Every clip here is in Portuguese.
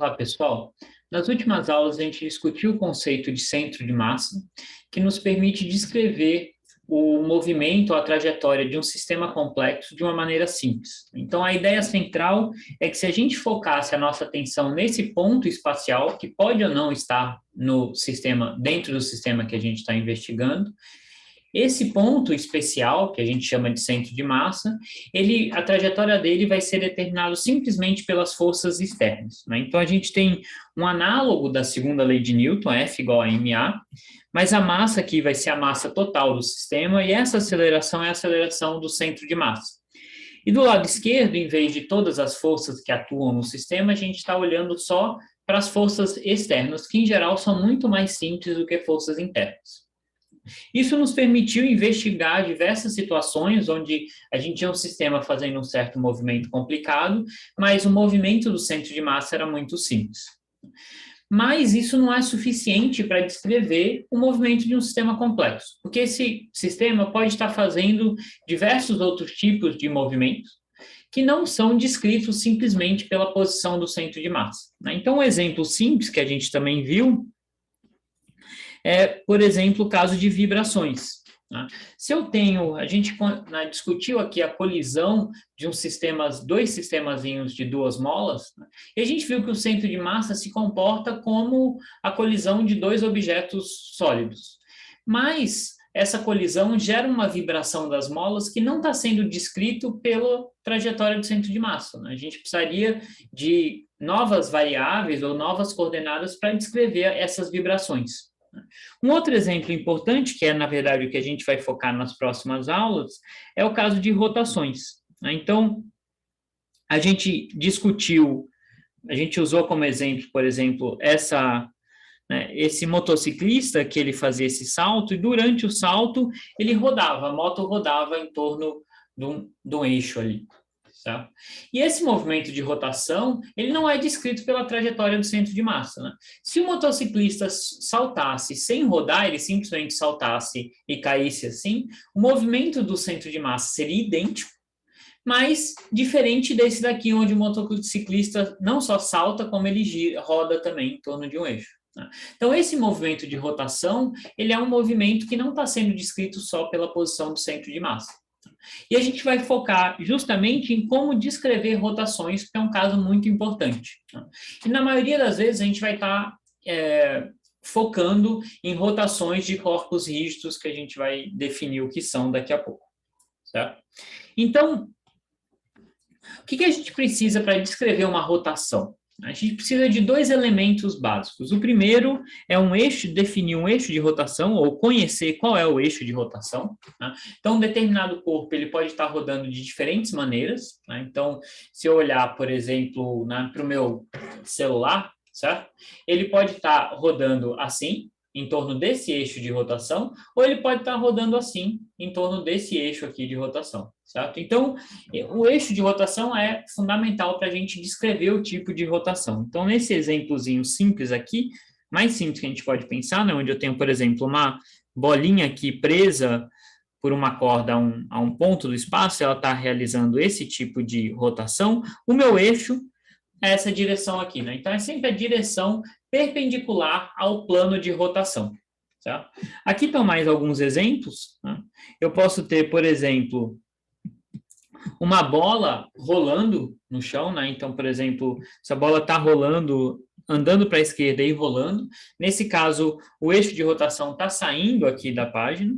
Olá, pessoal. Nas últimas aulas, a gente discutiu o conceito de centro de massa, que nos permite descrever o movimento, a trajetória de um sistema complexo de uma maneira simples. Então, a ideia central é que se a gente focasse a nossa atenção nesse ponto espacial, que pode ou não estar no sistema, dentro do sistema que a gente está investigando, esse ponto especial, que a gente chama de centro de massa, a trajetória dele vai ser determinada simplesmente pelas forças externas, né? Então, a gente tem um análogo da segunda lei de Newton, F igual a ma, mas a massa aqui vai ser a massa total do sistema, e essa aceleração é a aceleração do centro de massa. E do lado esquerdo, em vez de todas as forças que atuam no sistema, a gente está olhando só para as forças externas, que em geral são muito mais simples do que forças internas. Isso nos permitiu investigar diversas situações onde a gente tinha um sistema fazendo um certo movimento complicado, mas o movimento do centro de massa era muito simples. Mas isso não é suficiente para descrever o movimento de um sistema complexo, porque esse sistema pode estar fazendo diversos outros tipos de movimentos que não são descritos simplesmente pela posição do centro de massa. Então, um exemplo simples que a gente também viu é, por exemplo, o caso de vibrações. Se eu tenho, a gente discutiu aqui a colisão de dois sistemazinhos de duas molas, e a gente viu que o centro de massa se comporta como a colisão de dois objetos sólidos. Mas essa colisão gera uma vibração das molas que não está sendo descrito pela trajetória do centro de massa. A gente precisaria de novas variáveis ou novas coordenadas para descrever essas vibrações. Um outro exemplo importante, que é, na verdade, o que a gente vai focar nas próximas aulas, é o caso de rotações. Então, a gente usou como exemplo, por exemplo, esse motociclista que ele fazia esse salto, e durante o salto ele rodava, a moto rodava em torno de um eixo ali. Tá? E esse movimento de rotação, ele não é descrito pela trajetória do centro de massa. Né? Se o motociclista saltasse sem rodar, ele simplesmente saltasse e caísse assim, o movimento do centro de massa seria idêntico, mas diferente desse daqui, onde o motociclista não só salta, como ele roda também em torno de um eixo. Então, esse movimento de rotação, ele é um movimento que não está sendo descrito só pela posição do centro de massa. E a gente vai focar justamente em como descrever rotações, que é um caso muito importante. E na maioria das vezes a gente vai estar focando em rotações de corpos rígidos, que a gente vai definir o que são daqui a pouco. Certo? Então, o que a gente precisa para descrever uma rotação? A gente precisa de dois elementos básicos. O primeiro é definir um eixo de rotação, ou conhecer qual é o eixo de rotação. Né? Então, um determinado corpo ele pode estar rodando de diferentes maneiras. Né? Então, se eu olhar, por exemplo, para o meu celular, certo? Ele pode estar rodando assim, em torno desse eixo de rotação, ou ele pode estar rodando assim, em torno desse eixo aqui de rotação, certo? Então, o eixo de rotação é fundamental para a gente descrever o tipo de rotação. Então, nesse exemplozinho simples aqui, mais simples que a gente pode pensar, né, onde eu tenho, por exemplo, uma bolinha aqui presa por uma corda a um ponto do espaço, ela está realizando esse tipo de rotação, o meu eixo é essa direção aqui, né? Então, é sempre a direção perpendicular ao plano de rotação. Certo? Aqui estão mais alguns exemplos. Né? Eu posso ter, por exemplo, uma bola rolando no chão. Né? Então, por exemplo, se a bola está rolando, andando para a esquerda e rolando, nesse caso, o eixo de rotação está saindo aqui da página.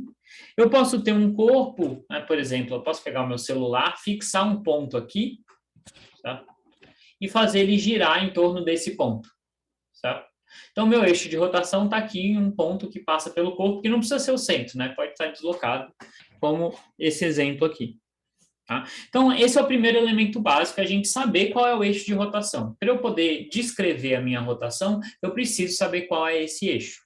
Eu posso ter um corpo, né? Por exemplo, eu posso pegar o meu celular, fixar um ponto aqui, tá? E fazer ele girar em torno desse ponto. Certo? Então, meu eixo de rotação está aqui em um ponto que passa pelo corpo, que não precisa ser o centro, né? Pode estar deslocado, como esse exemplo aqui. Tá? Então, esse é o primeiro elemento básico, a gente saber qual é o eixo de rotação. Para eu poder descrever a minha rotação, eu preciso saber qual é esse eixo.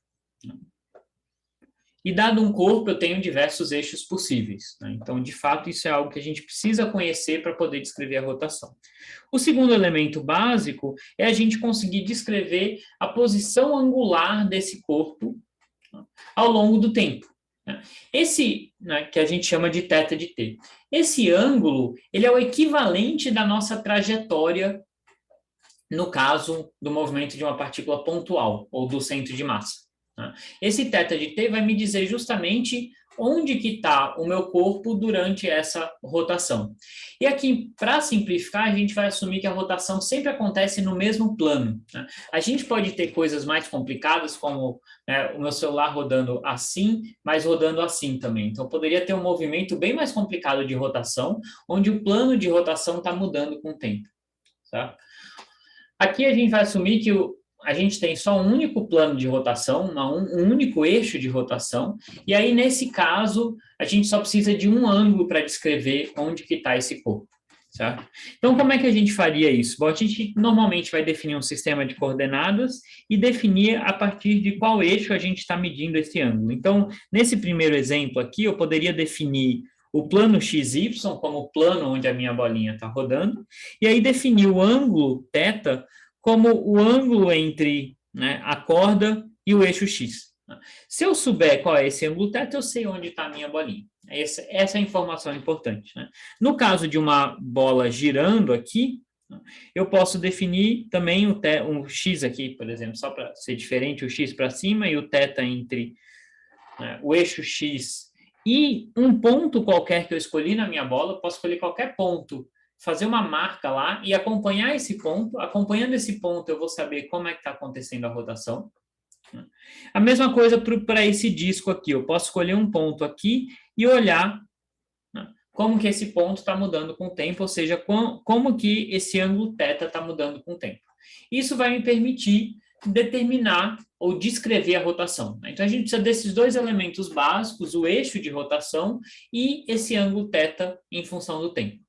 E dado um corpo, eu tenho diversos eixos possíveis. Né? Então, de fato, isso é algo que a gente precisa conhecer para poder descrever a rotação. O segundo elemento básico é a gente conseguir descrever a posição angular desse corpo ao longo do tempo. Esse, né, que a gente chama de θ de t. Esse ângulo, ele é o equivalente da nossa trajetória no caso do movimento de uma partícula pontual, ou do centro de massa. Né? Esse θ de t vai me dizer justamente onde que está o meu corpo durante essa rotação. E aqui, para simplificar, a gente vai assumir que a rotação sempre acontece no mesmo plano. Né? A gente pode ter coisas mais complicadas, como o meu celular rodando assim, mas rodando assim também. Então, poderia ter um movimento bem mais complicado de rotação, onde o plano de rotação está mudando com o tempo. Tá? Aqui a gente vai assumir que a gente tem só um único plano de rotação, um único eixo de rotação, e aí, nesse caso, a gente só precisa de um ângulo para descrever onde que está esse corpo. Certo? Então, como é que a gente faria isso? Bom, a gente normalmente vai definir um sistema de coordenadas e definir a partir de qual eixo a gente está medindo esse ângulo. Então, nesse primeiro exemplo aqui, eu poderia definir o plano XY como o plano onde a minha bolinha está rodando, e aí definir o ângulo θ como o ângulo entre, né, a corda e o eixo X. Se eu souber qual é esse ângulo θ, eu sei onde está a minha bolinha. Essa é a informação importante. Né? No caso de uma bola girando aqui, eu posso definir também um X aqui, por exemplo, só para ser diferente, o X para cima e o θ entre, né, o eixo X e um ponto qualquer que eu escolhi na minha bola. Eu posso escolher qualquer ponto, fazer uma marca lá e acompanhar esse ponto. Acompanhando esse ponto, eu vou saber como é que está acontecendo a rotação. A mesma coisa para esse disco aqui. Eu posso escolher um ponto aqui e olhar, né, como que esse ponto está mudando com o tempo, ou seja, como que esse ângulo θ está mudando com o tempo. Isso vai me permitir determinar ou descrever a rotação. Então, a gente precisa desses dois elementos básicos, o eixo de rotação e esse ângulo θ em função do tempo.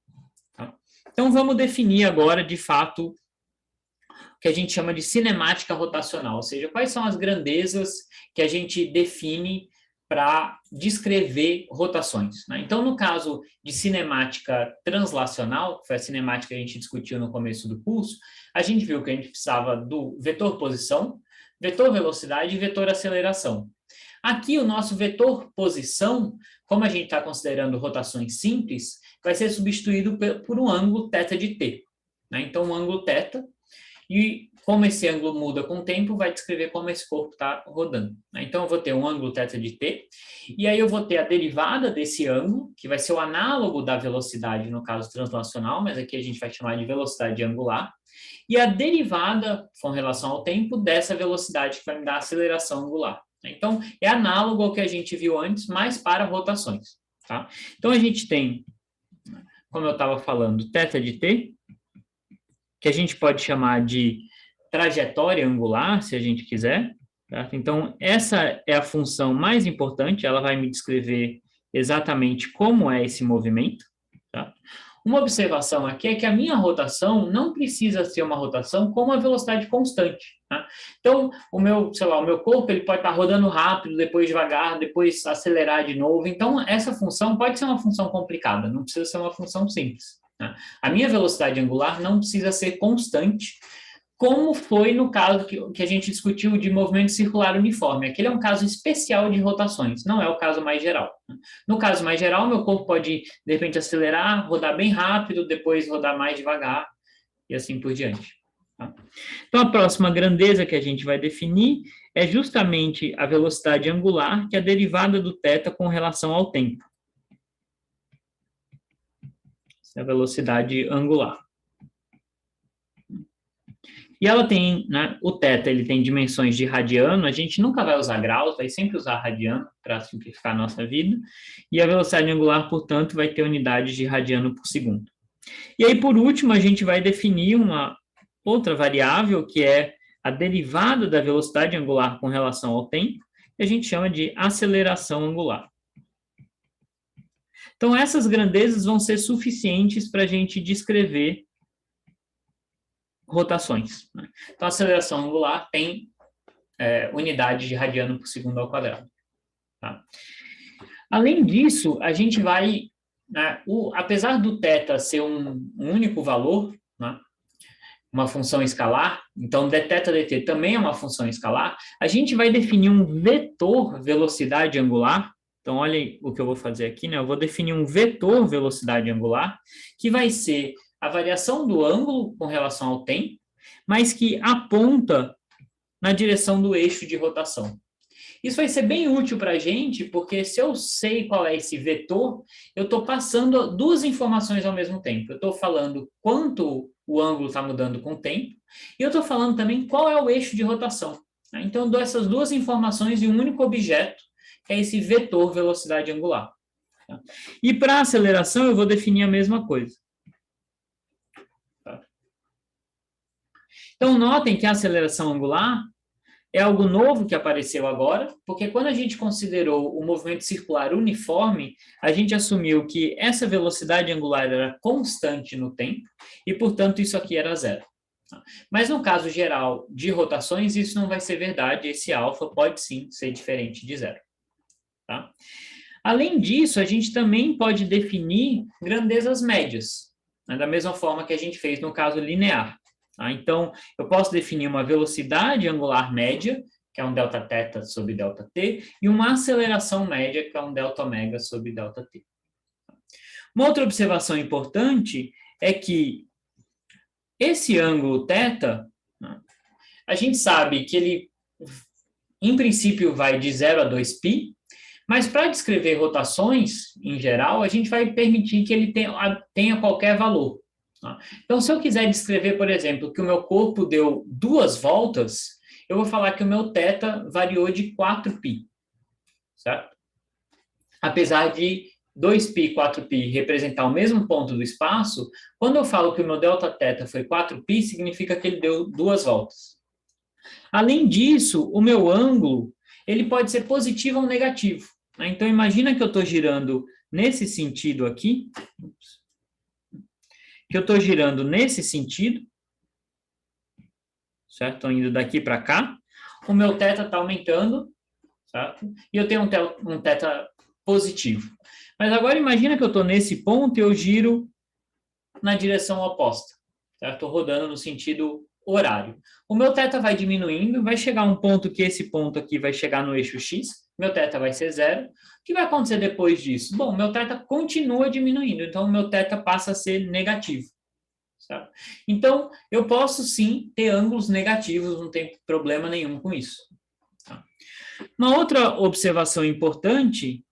Tá? Então, vamos definir agora, de fato, o que a gente chama de cinemática rotacional, ou seja, quais são as grandezas que a gente define para descrever rotações. Né? Então, no caso de cinemática translacional, que foi a cinemática que a gente discutiu no começo do curso, a gente viu que a gente precisava do vetor posição, vetor velocidade e vetor aceleração. Aqui, o nosso vetor posição, como a gente está considerando rotações simples, vai ser substituído por um ângulo θ de t. Né? Então, um ângulo θ, e como esse ângulo muda com o tempo, vai descrever como esse corpo está rodando. Né? Então, eu vou ter um ângulo θ de t, e aí eu vou ter a derivada desse ângulo, que vai ser o análogo da velocidade, no caso translacional, mas aqui a gente vai chamar de velocidade angular, e a derivada, com relação ao tempo, dessa velocidade que vai me dar a aceleração angular. Então, é análogo ao que a gente viu antes, mas para rotações. Tá? Então, a gente tem, como eu estava falando, θ de t, que a gente pode chamar de trajetória angular, se a gente quiser. Tá? Então, essa é a função mais importante, ela vai me descrever exatamente como é esse movimento. Tá? Uma observação aqui é que a minha rotação não precisa ser uma rotação com uma velocidade constante. Tá? Então, o meu corpo ele pode estar rodando rápido, depois devagar, depois acelerar de novo. Então, essa função pode ser uma função complicada, não precisa ser uma função simples. Tá? A minha velocidade angular não precisa ser constante, como foi no caso que a gente discutiu de movimento circular uniforme. Aquele é um caso especial de rotações, não é o caso mais geral. No caso mais geral, meu corpo pode, de repente, acelerar, rodar bem rápido, depois rodar mais devagar, e assim por diante. Tá? Então, a próxima grandeza que a gente vai definir é justamente a velocidade angular, que é a derivada do θ com relação ao tempo. Essa é a velocidade angular. E ela tem, né, o θ, ele tem dimensões de radiano, a gente nunca vai usar graus, vai sempre usar radiano para simplificar a nossa vida, e a velocidade angular, portanto, vai ter unidades de radiano por segundo. E aí, por último, a gente vai definir uma outra variável, que é a derivada da velocidade angular com relação ao tempo, que a gente chama de aceleração angular. Então, essas grandezas vão ser suficientes para a gente descrever rotações. Né? Então, a aceleração angular tem unidade de radiano por segundo ao quadrado. Tá? Além disso, a gente vai, né, apesar do θ ser um único valor, né, uma função escalar, então dθ dt também é uma função escalar, a gente vai definir um vetor velocidade angular. Então, olha o que eu vou fazer aqui, né? Eu vou definir um vetor velocidade angular, que vai ser a variação do ângulo com relação ao tempo, mas que aponta na direção do eixo de rotação. Isso vai ser bem útil para a gente, porque se eu sei qual é esse vetor, eu estou passando duas informações ao mesmo tempo. Eu estou falando quanto o ângulo está mudando com o tempo, e eu estou falando também qual é o eixo de rotação. Então, eu dou essas duas informações em um único objeto, que é esse vetor velocidade angular. E para a aceleração, eu vou definir a mesma coisa. Então, notem que a aceleração angular é algo novo que apareceu agora, porque quando a gente considerou o movimento circular uniforme, a gente assumiu que essa velocidade angular era constante no tempo, e, portanto, isso aqui era zero. Mas no caso geral de rotações, isso não vai ser verdade, esse alfa pode sim ser diferente de zero. Tá? Além disso, a gente também pode definir grandezas médias, né, da mesma forma que a gente fez no caso linear. Tá? Então, eu posso definir uma velocidade angular média, que é um Δθ sobre ΔT, e uma aceleração média, que é um Δω sobre ΔT. Uma outra observação importante é que esse ângulo θ, né, a gente sabe que ele, em princípio, vai de 0 a 2π, mas para descrever rotações, em geral, a gente vai permitir que ele tenha qualquer valor. Tá? Então, se eu quiser descrever, por exemplo, que o meu corpo deu 2 voltas, eu vou falar que o meu θ variou de 4π, certo? Apesar de 2π e 4π representar o mesmo ponto do espaço, quando eu falo que o meu Δθ foi 4π, significa que ele deu 2 voltas. Além disso, o meu ângulo ele pode ser positivo ou negativo. Né? Então, imagina que eu estou girando nesse sentido aqui, que eu estou girando nesse sentido, certo? Estou indo daqui para cá, o meu θ está aumentando, certo? E eu tenho um θ positivo. Mas agora imagina que eu estou nesse ponto e eu giro na direção oposta, certo? Estou rodando no sentido horário. O meu θ vai diminuindo, vai chegar um ponto que esse ponto aqui vai chegar no eixo x, meu θ vai ser zero. O que vai acontecer depois disso? Bom, meu θ continua diminuindo, então o meu θ passa a ser negativo. Certo? Então, eu posso sim ter ângulos negativos, não tem problema nenhum com isso. Tá? Uma outra observação importante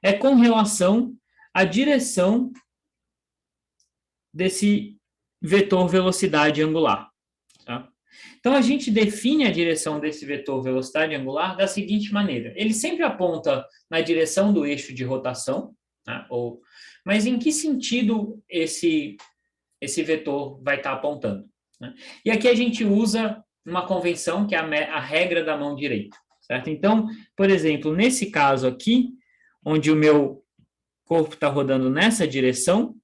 é com relação à direção desse vetor velocidade angular. Tá? Então, a gente define a direção desse vetor velocidade angular da seguinte maneira. Ele sempre aponta na direção do eixo de rotação, né? Mas em que sentido esse vetor vai estar apontando? Né? E aqui a gente usa uma convenção que é a regra da mão direita. Certo? Então, por exemplo, nesse caso aqui, onde o meu corpo está rodando nessa direção,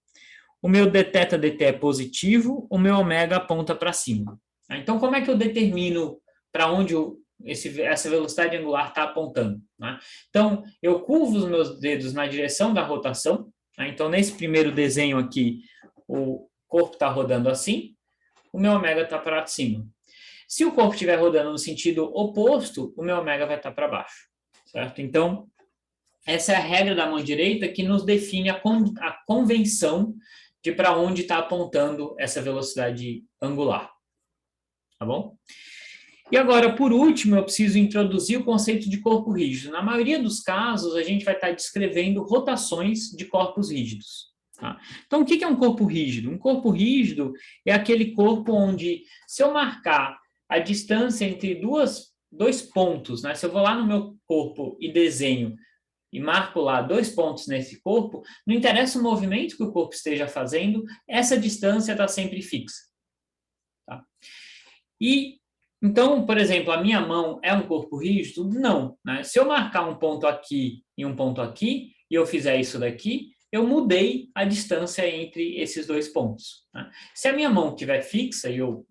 o meu dθ dt é positivo, o meu ômega aponta para cima. Então, como é que eu determino para onde essa velocidade angular está apontando? Né? Então, eu curvo os meus dedos na direção da rotação. Né? Então, nesse primeiro desenho aqui, o corpo está rodando assim, o meu ômega está para cima. Se o corpo estiver rodando no sentido oposto, o meu ômega vai estar para baixo. Certo? Então, essa é a regra da mão direita que nos define a convenção de para onde está apontando essa velocidade angular. Tá bom? E agora, por último, eu preciso introduzir o conceito de corpo rígido. Na maioria dos casos, a gente vai estar descrevendo rotações de corpos rígidos. Tá? Então, o que é um corpo rígido? Um corpo rígido é aquele corpo onde, se eu marcar a distância entre dois pontos, né? Se eu vou lá no meu corpo e desenho e marco lá 2 pontos nesse corpo, não interessa o movimento que o corpo esteja fazendo, essa distância está sempre fixa. Tá? E, então, por exemplo, a minha mão é um corpo rígido? Não. Né? Se eu marcar um ponto aqui e um ponto aqui, e eu fizer isso daqui, eu mudei a distância entre esses 2 pontos. Né? Se a minha mão estiver fixa e eu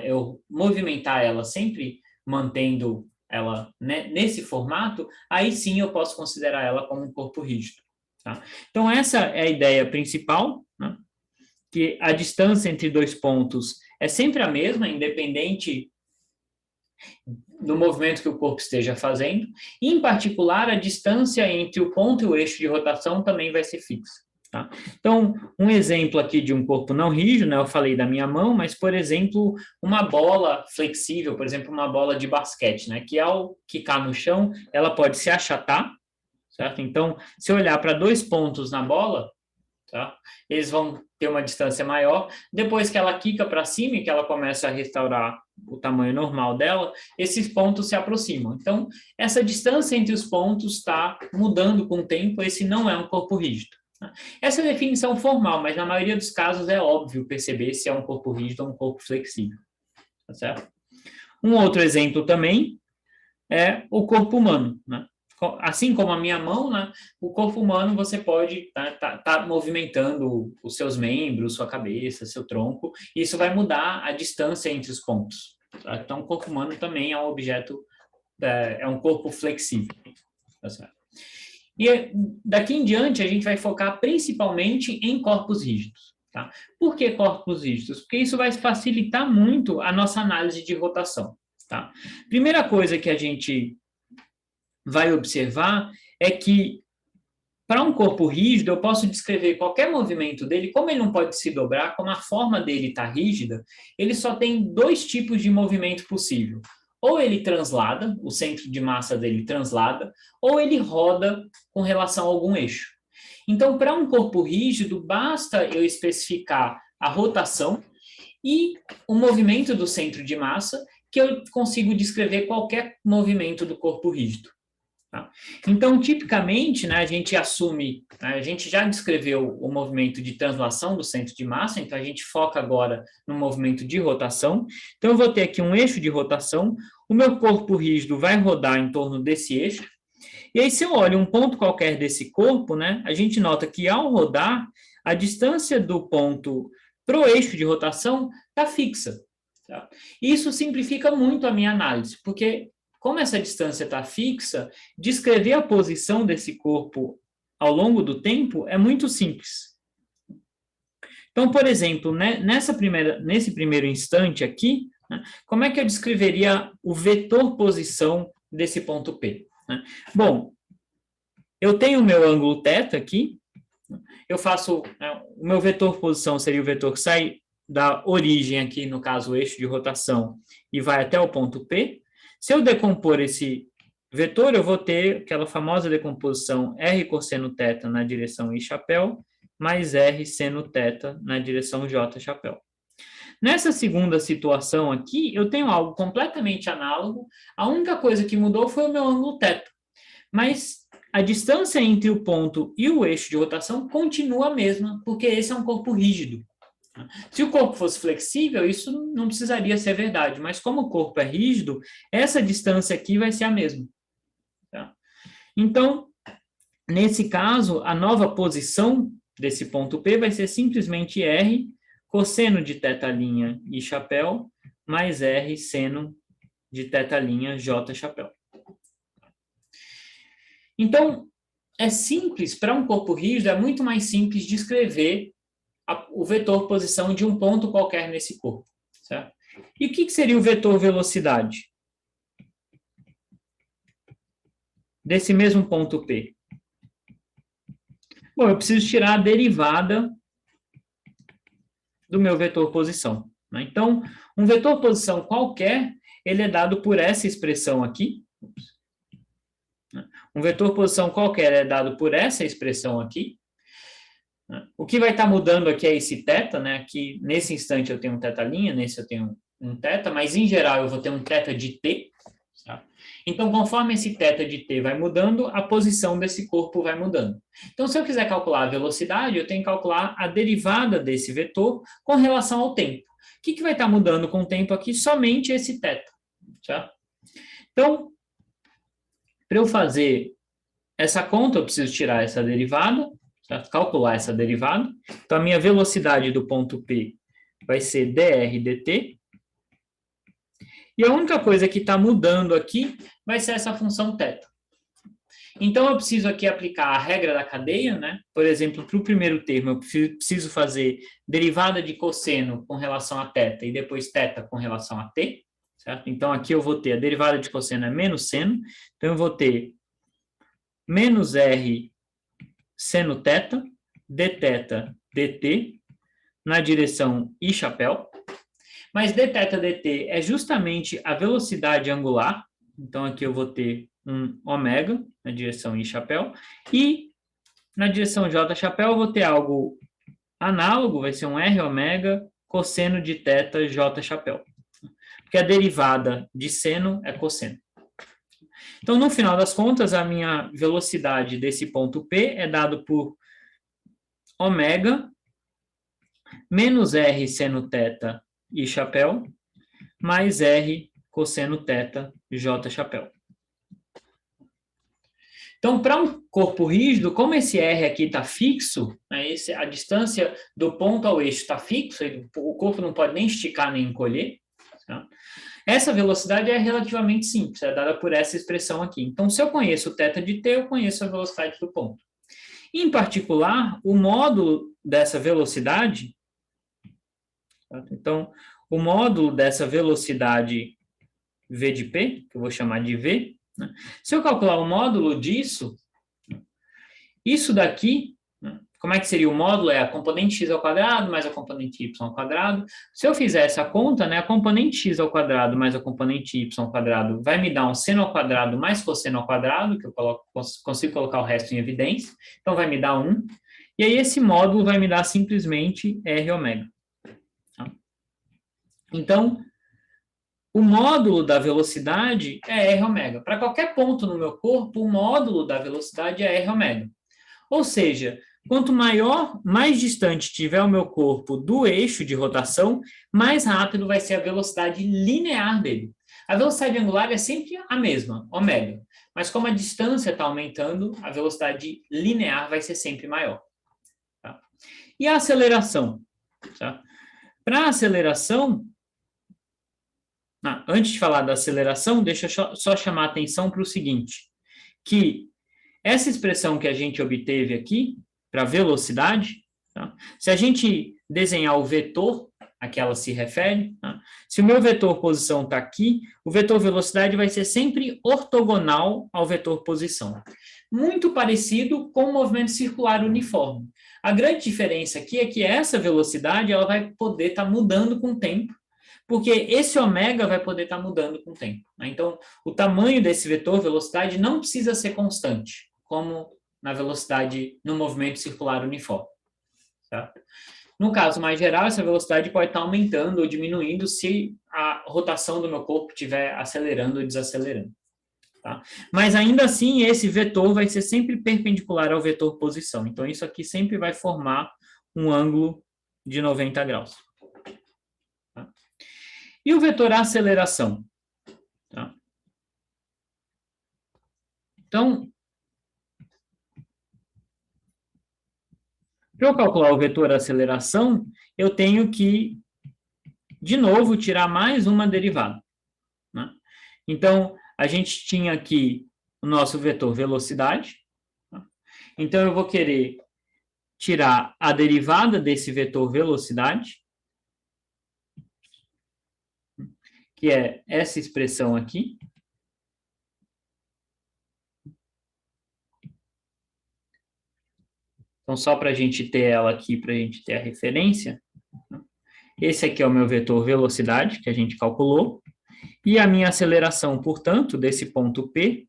eu movimentar ela sempre mantendo ela nesse formato, aí sim eu posso considerar ela como um corpo rígido. Tá? Então, essa é a ideia principal, né? Que a distância entre 2 pontos é sempre a mesma, independente do movimento que o corpo esteja fazendo. E, em particular, a distância entre o ponto e o eixo de rotação também vai ser fixa. Tá? Então, um exemplo aqui de um corpo não rígido, né? Eu falei da minha mão, mas, por exemplo, uma bola flexível, por exemplo, uma bola de basquete, né? Que ao quicar no chão, ela pode se achatar, certo? Então, se eu olhar para 2 pontos na bola, tá? Eles vão ter uma distância maior. Depois que ela quica para cima e que ela começa a restaurar o tamanho normal dela, esses pontos se aproximam. Então, essa distância entre os pontos está mudando com o tempo, esse não é um corpo rígido. Essa é a definição formal, mas na maioria dos casos é óbvio perceber se é um corpo rígido ou um corpo flexível. Tá certo? Um outro exemplo também é o corpo humano, né? Assim como a minha mão, né, o corpo humano você pode tá movimentando os seus membros, sua cabeça, seu tronco, e isso vai mudar a distância entre os pontos. Tá? Então, o corpo humano também é um objeto, é um corpo flexível. Tá certo? E daqui em diante a gente vai focar principalmente em corpos rígidos. Tá? Por que corpos rígidos? Porque isso vai facilitar muito a nossa análise de rotação. Tá? Primeira coisa que a gente vai observar é que, para um corpo rígido, eu posso descrever qualquer movimento dele, como ele não pode se dobrar, como a forma dele está rígida, ele só tem 2 tipos de movimento possível. Ou ele translada, o centro de massa dele translada, ou ele roda com relação a algum eixo. Então, para um corpo rígido, basta eu especificar a rotação e o movimento do centro de massa, que eu consigo descrever qualquer movimento do corpo rígido. Tá? Então, tipicamente, né, a gente assume, né, a gente já descreveu o movimento de translação do centro de massa, então a gente foca agora no movimento de rotação. Então, eu vou ter aqui um eixo de rotação, o meu corpo rígido vai rodar em torno desse eixo, e aí se eu olho um ponto qualquer desse corpo, né, a gente nota que ao rodar, a distância do ponto para o eixo de rotação está fixa. Tá? Isso simplifica muito a minha análise, porque como essa distância está fixa, descrever a posição desse corpo ao longo do tempo é muito simples. Então, por exemplo, né, nesse primeiro instante aqui, né, como é que eu descreveria o vetor posição desse ponto P? Né? Bom, eu tenho o meu ângulo θ aqui, eu faço, né, o meu vetor posição seria o vetor que sai da origem aqui, no caso, o eixo de rotação, e vai até o ponto P. Se eu decompor esse vetor, eu vou ter aquela famosa decomposição R cosseno θ na direção I chapéu, mais R seno θ na direção J chapéu. Nessa segunda situação aqui, eu tenho algo completamente análogo, a única coisa que mudou foi o meu ângulo θ. Mas a distância entre o ponto e o eixo de rotação continua a mesma, porque esse é um corpo rígido. Se o corpo fosse flexível, isso não precisaria ser verdade, mas como o corpo é rígido, essa distância aqui vai ser a mesma. Tá? Então, nesse caso, a nova posição desse ponto P vai ser simplesmente R cosseno de θ' I chapéu mais R seno de θ' J chapéu. Então, é simples, para um corpo rígido, é muito mais simples descrever o vetor posição de um ponto qualquer nesse corpo. Certo? E o que seria o vetor velocidade? Desse mesmo ponto P. Bom, eu preciso tirar a derivada do meu vetor posição. Né? Então, um vetor posição qualquer, ele é dado por essa expressão aqui. Um vetor posição qualquer é dado por essa expressão aqui. O que vai estar mudando aqui é esse θ, né? Aqui, nesse instante, eu tenho um θ', nesse eu tenho um θ, mas, em geral, eu vou ter um θ de t. Tá? Então, conforme esse θ de t vai mudando, a posição desse corpo vai mudando. Então, se eu quiser calcular a velocidade, eu tenho que calcular a derivada desse vetor com relação ao tempo. O que vai estar mudando com o tempo aqui? Somente esse θ. Tá? Então, para eu fazer essa conta, eu preciso tirar essa derivada, calcular essa derivada. Então, a minha velocidade do ponto P vai ser dr dt. E a única coisa que está mudando aqui vai ser essa função θ. Então, eu preciso aqui aplicar a regra da cadeia, né? Por exemplo, para o primeiro termo, eu preciso fazer derivada de cosseno com relação a θ e depois θ com relação a t. Certo? Então, aqui eu vou ter a derivada de cosseno é menos seno. Então, eu vou ter menos R seno θ dθ dt na direção I chapéu, mas dθ dt é justamente a velocidade angular, então aqui eu vou ter um ômega na direção I chapéu, e na direção J chapéu eu vou ter algo análogo, vai ser um R ômega cosseno de θ J chapéu, porque a derivada de seno é cosseno. Então, no final das contas, a minha velocidade desse ponto P é dado por ômega menos R seno θ I chapéu mais R cosseno θ J chapéu. Então, para um corpo rígido, como esse R aqui está fixo, né, a distância do ponto ao eixo está fixo, o corpo não pode nem esticar nem encolher, tá? Essa velocidade é relativamente simples, é dada por essa expressão aqui. Então, se eu conheço o θ de t, eu conheço a velocidade do ponto. Em particular, o módulo dessa velocidade, tá? Então, o módulo dessa velocidade v de p, que eu vou chamar de v, né? Se eu calcular o módulo disso, isso daqui, né, como é que seria o módulo? É a componente x ao quadrado mais a componente y ao quadrado. Se eu fizer essa conta, né, a componente x ao quadrado mais a componente y ao quadrado vai me dar um seno ao quadrado mais cosseno ao quadrado, que eu consigo colocar o resto em evidência. Então, vai me dar 1. E aí, esse módulo vai me dar simplesmente R ômega. Tá? Então, o módulo da velocidade é R ômega. Para qualquer ponto no meu corpo, o módulo da velocidade é R ômega. Ou seja, quanto mais distante tiver o meu corpo do eixo de rotação, mais rápido vai ser a velocidade linear dele. A velocidade angular é sempre a mesma, ômega. Mas como a distância está aumentando, a velocidade linear vai ser sempre maior. Tá? E a aceleração? Tá? Para a aceleração, antes de falar da aceleração, deixa eu só chamar a atenção para o seguinte, que essa expressão que a gente obteve aqui, para velocidade, tá? Se a gente desenhar o vetor a que ela se refere, tá? Se o meu vetor posição está aqui, o vetor velocidade vai ser sempre ortogonal ao vetor posição. Muito parecido com o movimento circular uniforme. A grande diferença aqui é que essa velocidade ela vai poder estar mudando com o tempo, porque esse ômega vai poder estar mudando com o tempo. Né? Então, o tamanho desse vetor velocidade não precisa ser constante, como na velocidade no movimento circular uniforme. Tá? No caso mais geral, essa velocidade pode estar aumentando ou diminuindo se a rotação do meu corpo estiver acelerando ou desacelerando. Tá? Mas ainda assim, esse vetor vai ser sempre perpendicular ao vetor posição. Então, isso aqui sempre vai formar um ângulo de 90 graus. Tá? E o vetor aceleração? Tá? Então, para eu calcular o vetor aceleração, eu tenho que, de novo, tirar mais uma derivada. Né? Então, a gente tinha aqui o nosso vetor velocidade. Tá? Então, eu vou querer tirar a derivada desse vetor velocidade, que é essa expressão aqui. Então, só para a gente ter ela aqui, para a gente ter a referência, esse aqui é o meu vetor velocidade, que a gente calculou, e a minha aceleração, portanto, desse ponto P,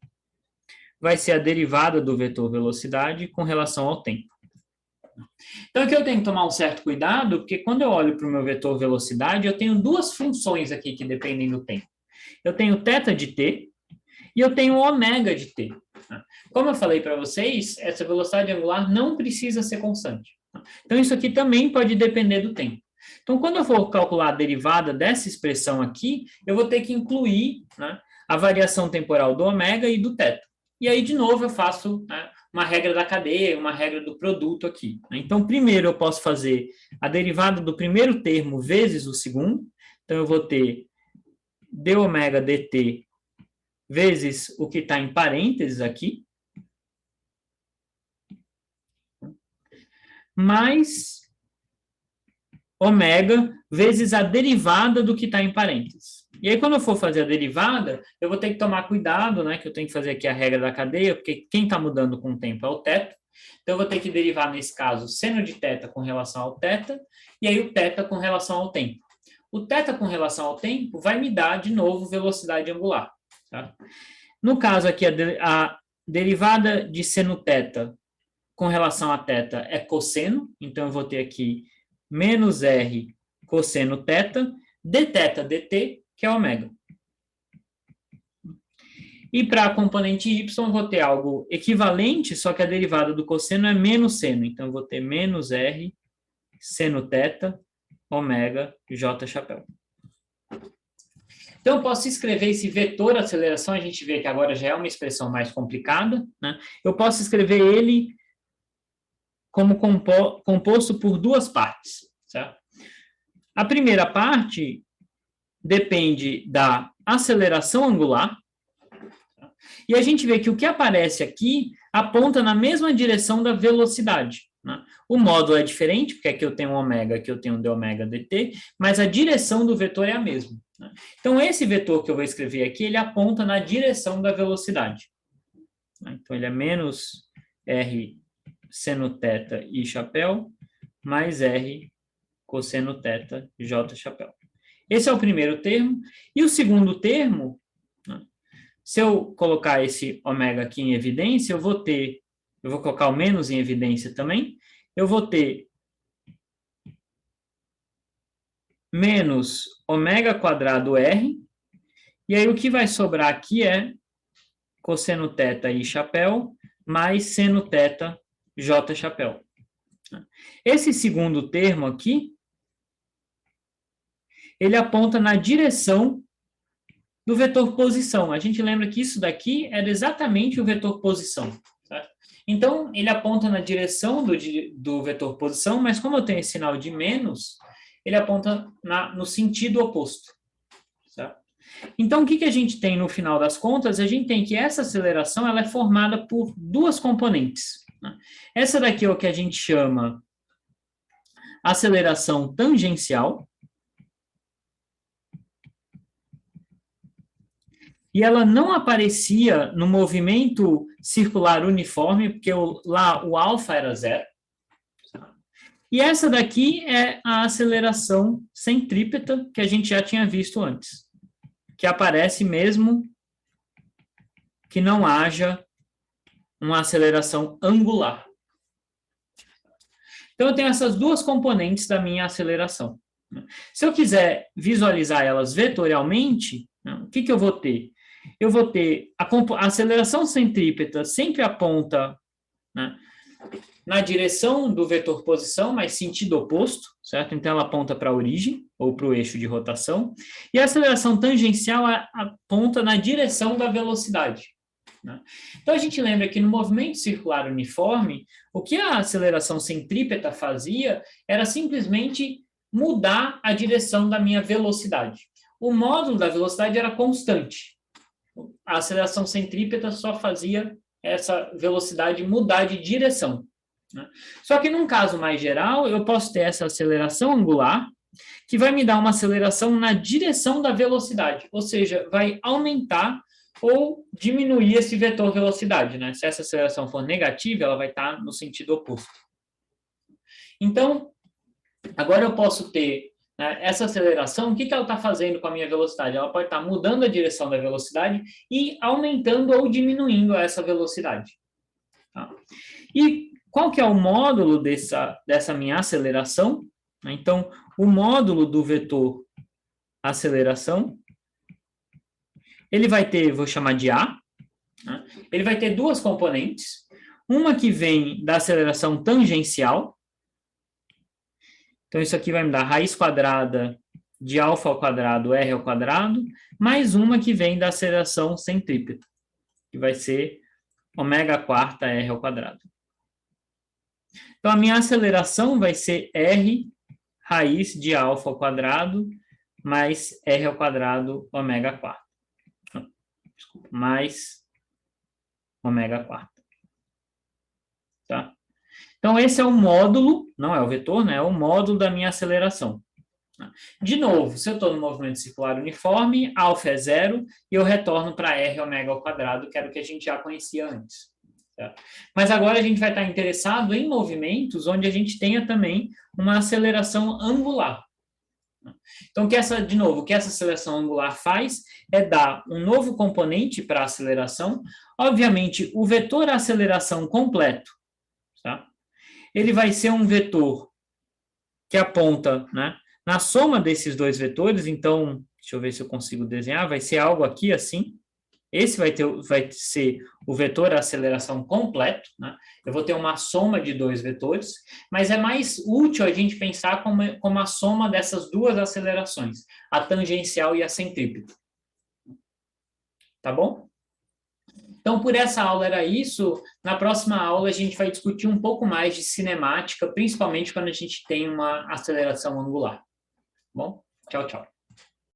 vai ser a derivada do vetor velocidade com relação ao tempo. Então, aqui eu tenho que tomar um certo cuidado, porque quando eu olho para o meu vetor velocidade, eu tenho duas funções aqui que dependem do tempo. Eu tenho θ de t e eu tenho ômega de t. Como eu falei para vocês, essa velocidade angular não precisa ser constante. Então, isso aqui também pode depender do tempo. Então, quando eu for calcular a derivada dessa expressão aqui, eu vou ter que incluir, né, a variação temporal do ômega e do θ. E aí, de novo, eu faço, né, uma regra da cadeia, uma regra do produto aqui. Então, primeiro eu posso fazer a derivada do primeiro termo vezes o segundo. Então, eu vou ter d ômega dt vezes o que está em parênteses aqui, mais ômega vezes a derivada do que está em parênteses. E aí, quando eu for fazer a derivada, eu vou ter que tomar cuidado, né, que eu tenho que fazer aqui a regra da cadeia, porque quem está mudando com o tempo é o θ. Então, eu vou ter que derivar, nesse caso, seno de θ com relação ao θ, e aí o θ com relação ao tempo. O θ com relação ao tempo vai me dar, de novo, velocidade angular. Tá? No caso aqui, a derivada de seno θ com relação a θ é cosseno, então eu vou ter aqui menos R cosseno θ, dθ dt, que é ômega. E para a componente y, eu vou ter algo equivalente, só que a derivada do cosseno é menos seno. Então, eu vou ter menos R seno θ, ômega, j chapéu. Então, eu posso escrever esse vetor aceleração, a gente vê que agora já é uma expressão mais complicada, né? Eu posso escrever ele como composto por duas partes, certo? A primeira parte depende da aceleração angular, e a gente vê que o que aparece aqui aponta na mesma direção da velocidade, né? O módulo é diferente, porque aqui eu tenho ômega, aqui eu tenho dômega dt, mas a direção do vetor é a mesma, né? Então, esse vetor que eu vou escrever aqui, ele aponta na direção da velocidade. Então, ele é menos R seno θ i chapéu, mais R cosseno θ j chapéu. Esse é o primeiro termo. E o segundo termo, né, se eu colocar esse ômega aqui em evidência, eu vou colocar o menos em evidência também, eu vou ter menos ômega quadrado R, e aí o que vai sobrar aqui é cosseno θ i chapéu, mais seno θ j chapéu. Esse segundo termo aqui, ele aponta na direção do vetor posição. A gente lembra que isso daqui era exatamente o vetor posição. Certo? Então, ele aponta na direção do vetor posição, mas como eu tenho esse sinal de menos, ele aponta no sentido oposto. Certo? Então, o que a gente tem no final das contas? A gente tem que essa aceleração ela é formada por duas componentes. Né? Essa daqui é o que a gente chama aceleração tangencial, e ela não aparecia no movimento circular uniforme, porque lá o alfa era zero. E essa daqui é a aceleração centrípeta, que a gente já tinha visto antes, que aparece mesmo que não haja uma aceleração angular. Então, eu tenho essas duas componentes da minha aceleração. Se eu quiser visualizar elas vetorialmente, o que eu vou ter? Eu vou ter a aceleração centrípeta sempre aponta, né, na direção do vetor posição, mas sentido oposto, certo? Então, ela aponta para a origem, ou para o eixo de rotação. E a aceleração tangencial aponta na direção da velocidade. Né? Então, a gente lembra que no movimento circular uniforme, o que a aceleração centrípeta fazia era simplesmente mudar a direção da minha velocidade. O módulo da velocidade era constante. A aceleração centrípeta só fazia essa velocidade mudar de direção. Né? Só que num caso mais geral, eu posso ter essa aceleração angular, que vai me dar uma aceleração na direção da velocidade, ou seja, vai aumentar ou diminuir esse vetor velocidade. Né? Se essa aceleração for negativa, ela vai estar no sentido oposto. Então, agora eu posso ter essa aceleração, o que ela está fazendo com a minha velocidade? Ela pode estar mudando a direção da velocidade e aumentando ou diminuindo essa velocidade. Tá? E qual que é o módulo dessa minha aceleração? Então, o módulo do vetor aceleração, ele vai ter, vou chamar de A, né? Ele vai ter duas componentes, uma que vem da aceleração tangencial. Então, isso aqui vai me dar raiz quadrada de alfa ao quadrado, R ao quadrado, mais uma que vem da aceleração centrípeta, que vai ser ômega quarta R ao quadrado. Então, a minha aceleração vai ser R raiz de alfa ao quadrado mais R ao quadrado ômega quarta. Desculpa, mais ômega quarta. Tá? Então, esse é o módulo, não é o vetor, né? É o módulo da minha aceleração. De novo, se eu estou no movimento circular uniforme, alfa é zero, e eu retorno para R ômega ao quadrado, que era o que a gente já conhecia antes. Tá? Mas agora a gente vai estar interessado em movimentos onde a gente tenha também uma aceleração angular. Então, de novo, o que essa aceleração angular faz é dar um novo componente para a aceleração. Obviamente, o vetor aceleração completo, tá? Ele vai ser um vetor que aponta, né, na soma desses dois vetores. Então, deixa eu ver se eu consigo desenhar, vai ser algo aqui assim. Esse vai ser o vetor aceleração completo, né? Eu vou ter uma soma de dois vetores, mas é mais útil a gente pensar como a soma dessas duas acelerações, a tangencial e a centrípeta. Tá bom? Então, por essa aula era isso. Na próxima aula, a gente vai discutir um pouco mais de cinemática, principalmente quando a gente tem uma aceleração angular. Tá bom? Tchau, tchau.